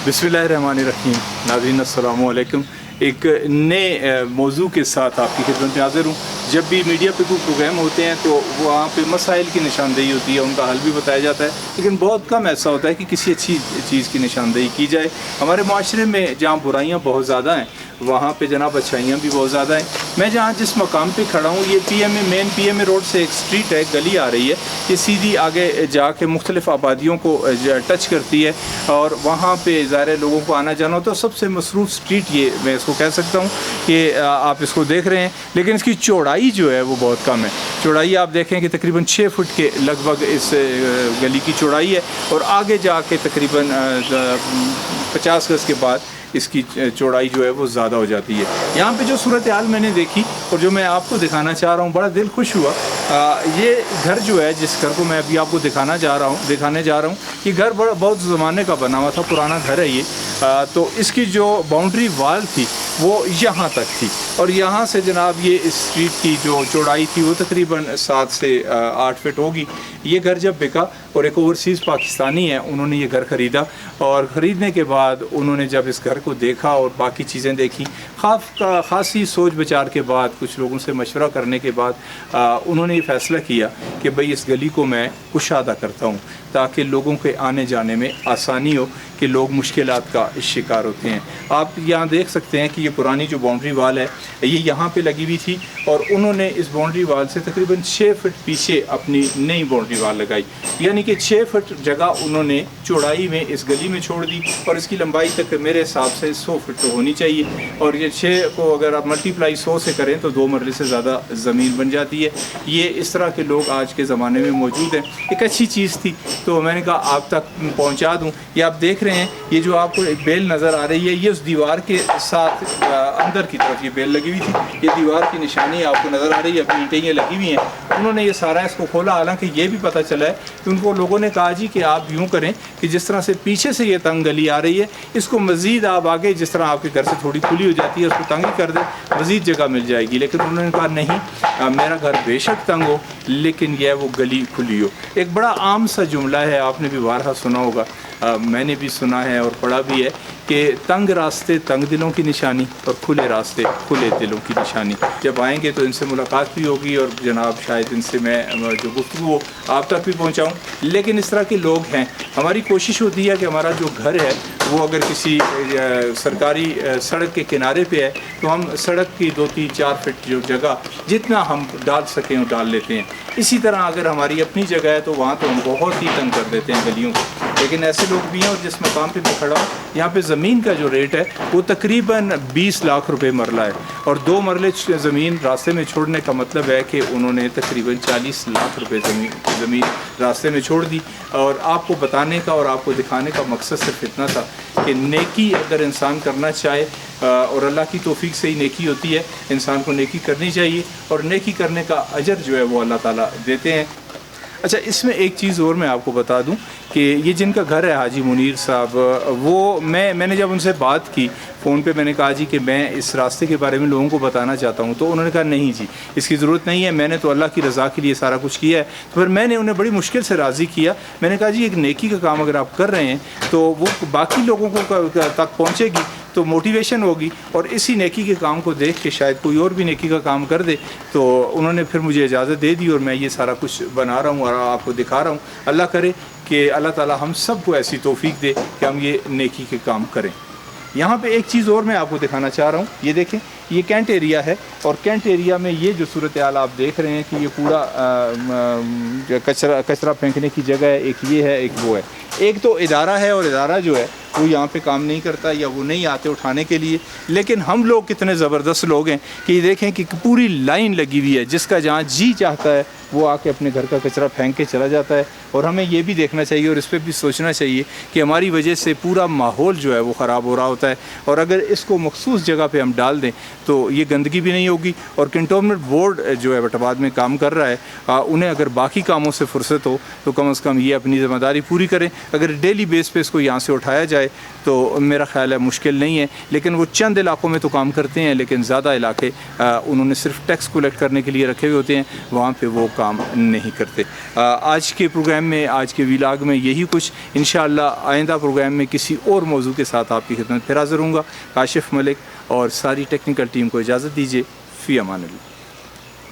बिस्मिल्लाहिर्रहमानिर्रहीम। नाज़रीन अस्सलामु अलैकुम। एक नए मौजू के साथ आपकी खिदमत में हाज़िर हूँ। जब भी मीडिया पे कोई प्रोग्राम होते हैं तो वहाँ पे मसाइल की निशानदेही होती है, उनका हल भी बताया जाता है, लेकिन बहुत कम ऐसा होता है कि किसी अच्छी चीज़ की निशानदेही की जाए। हमारे माशरे में जहाँ बुराइयाँ बहुत ज़्यादा हैं वहाँ पे जनाब अच्छाइयाँ भी बहुत ज़्यादा हैं। मैं जहाँ जिस मकाम पे खड़ा हूँ ये मेन PMA रोड से एक स्ट्रीट है, गली आ रही है, ये सीधी आगे जाके मुख्तलिफ़ आबादियों को टच करती है और वहाँ पे ज़ाहिर लोगों को आना जाना होता है। सबसे मसरूफ़ स्ट्रीट ये मैं इसको कह सकता हूँ कि आप इसको देख रहे हैं, लेकिन इसकी चौड़ाई जो है वो बहुत कम है। चौड़ाई आप देखें कि तकरीबन 6 फुट के लगभग इस गली की चौड़ाई है और आगे जाके तकरीबन 50 गज़ के बाद इसकी चौड़ाई जो है वो ज़्यादा हो जाती है। यहाँ पे जो सूरत हाल मैंने देखी और जो मैं आपको दिखाना चाह रहा हूँ, बड़ा दिल खुश हुआ। ये घर जो है, जिस घर को मैं अभी आपको दिखाने जा रहा हूँ, ये घर बहुत ज़माने का बना हुआ था, पुराना घर है ये। तो इसकी जो बाउंड्री वाल थी वो यहाँ तक थी और यहाँ से जनाब ये इस स्ट्रीट की जो चौड़ाई थी वो तकरीबन 7 से 8 फीट होगी। ये घर जब बिका और एक ओवरसीज़ पाकिस्तानी है, उन्होंने ये घर ख़रीदा और ख़रीदने के बाद उन्होंने जब इस घर को देखा और बाकी चीज़ें देखी, ख़ासी सोच विचार के बाद, कुछ लोगों से मशवरा करने के बाद उन्होंने ये फ़ैसला किया कि भाई इस गली को मैं कुशादा करता हूँ ताकि लोगों के आने जाने में आसानी हो कि लोग मुश्किलात का शिकार होते हैं। आप यहाँ देख सकते हैं कि ये पुरानी जो बाउंड्री वाल है ये यहाँ पे लगी हुई थी और उन्होंने इस बाउंड्री वाल से तकरीबन 6 फुट पीछे अपनी नई बाउंड्री वाल लगाई, यानी कि 6 फुट जगह उन्होंने चौड़ाई में इस गली में छोड़ दी और इसकी लंबाई तक मेरे हिसाब से 100 फुट तो होनी चाहिए। और ये 6 को अगर आप मल्टीप्लाई 100 से करें तो 2 मरले से ज़्यादा ज़मीन बन जाती है। ये इस तरह के लोग आज के ज़माने में मौजूद हैं। एक अच्छी चीज़ थी तो मैंने कहा आप तक पहुँचा दूँ। ये आप देख रहे हैं, ये जो आपको एक बेल नज़र आ रही है, ये उस दीवार के साथ अंदर की तरफ ये बेल लगी हुई थी। ये दीवार की निशानी आपको नज़र आ रही है, अपनी ईंटें ये लगी हुई हैं। उन्होंने ये सारा इसको खोला, हालांकि ये भी पता चला है कि उनको लोगों ने कहा जी कि आप यूँ करें कि जिस तरह से पीछे से ये तंग गली आ रही है, इसको मज़ीद आप आगे जिस तरह आपके घर से थोड़ी खुली हो जाती है उसको तंग ही कर दें, मज़ीद जगह मिल जाएगी। लेकिन उन्होंने कहा नहीं, मेरा घर बेशक तंग हो लेकिन यह वो गली खुली हो। एक बड़ा आम सा जुमला है, आपने भी बारहा सुना होगा, मैंने भी सुना है और पढ़ा भी है कि तंग रास्ते तंग दिलों की निशानी और खुले रास्ते खुले दिलों की निशानी। जब आएंगे तो इनसे मुलाकात भी होगी और जनाब शायद इनसे मैं जो गुफ्तगू हो आप तक भी पहुंचाऊं। लेकिन इस तरह के लोग हैं। हमारी कोशिश होती है कि हमारा जो घर है वो अगर किसी सरकारी सड़क के किनारे पे है तो हम सड़क की 2-3-4 फीट जो जगह जितना हम डाल सकें वो डाल लेते हैं। इसी तरह अगर हमारी अपनी जगह है तो वहाँ तो हम बहुत ही तंग कर देते हैं गलियों को। लेकिन ऐसे लोग भी हैं और जिस मकाम पे मैं खड़ा हूँ यहाँ पे ज़मीन का जो रेट है वो तकरीबन 20 लाख रुपए मरला है और 2 मरले ज़मीन रास्ते में छोड़ने का मतलब है कि उन्होंने तकरीबन 40 लाख रुपए ज़मीन रास्ते में छोड़ दी। और आपको बताने का और आपको दिखाने का मकसद सिर्फ इतना था कि नेकी अगर इंसान करना चाहे और अल्लाह की तौफीक से ही नेकी होती है, इंसान को नेकी करनी चाहिए और नेकी करने का अजर जो है वो अल्लाह ताला देते हैं। अच्छा, इसमें एक चीज़ और मैं आपको बता दूं कि ये जिनका घर है हाजी मुनीर साहब, वो मैंने जब उनसे बात की फ़ोन पे, मैंने कहा जी कि मैं इस रास्ते के बारे में लोगों को बताना चाहता हूँ, तो उन्होंने कहा नहीं जी इसकी ज़रूरत नहीं है, मैंने तो अल्लाह की रज़ा के लिए सारा कुछ किया है। तो फिर मैंने उन्हें बड़ी मुश्किल से राज़ी किया। मैंने कहा जी एक नेकी का काम अगर आप कर रहे हैं तो वो बाकी लोगों को तक पहुँचेगी तो मोटिवेशन होगी और इसी नेकी के काम को देख के शायद कोई और भी नेकी का काम कर दे। तो उन्होंने फिर मुझे इजाज़त दे दी और मैं ये सारा कुछ बना रहा हूँ और आपको दिखा रहा हूँ। अल्लाह करे कि अल्लाह ताला हम सबको ऐसी तौफीक दे कि हम ये नेकी के काम करें। यहाँ पे एक चीज़ और मैं आपको दिखाना चाह रहा हूँ, ये देखें, ये कैंट एरिया है और कैंट एरिया में ये जो सूरत हाल आप देख रहे हैं कि ये पूरा कचरा फेंकने की जगह है, एक ये है, एक वो है। एक तो इदारा है और इदारा जो है वो यहाँ पे काम नहीं करता या वो नहीं आते उठाने के लिए। लेकिन हम लोग कितने ज़बरदस्त लोग हैं कि ये देखें कि पूरी लाइन लगी हुई है, जिसका जहाँ जी चाहता है वो आके अपने घर का कचरा फेंक के चला जाता है। और हमें ये भी देखना चाहिए और इस पर भी सोचना चाहिए कि हमारी वजह से पूरा माहौल जो है वो ख़राब हो रहा होता है और अगर इसको मखसूस जगह पे हम डाल दें तो ये गंदगी भी नहीं होगी। और कैंटोनमेंट बोर्ड जो है एबटाबाद में काम कर रहा है, उन्हें अगर बाकी कामों से फुर्सत हो तो कम से कम ये अपनी ज़िम्मेदारी पूरी करें। अगर डेली बेस पे इसको यहाँ से उठाया जाए तो मेरा ख्याल है मुश्किल नहीं है। लेकिन वो चंद इलाकों में तो काम करते हैं, लेकिन ज़्यादा इलाके उन्होंने सिर्फ टैक्स कलेक्ट करने के लिए रखे हुए होते हैं, वहाँ पर वो काम کام نہیں کرتے. آج کے پروگرام میں، آج کے ولاگ میں یہی کچھ. انشاءاللہ آئندہ پروگرام میں کسی اور موضوع کے ساتھ آپ کی خدمت پھر حاضر ہوں گا. کاشف ملک اور ساری ٹیکنیکل ٹیم کو اجازت دیجیے. فی امان اللہ.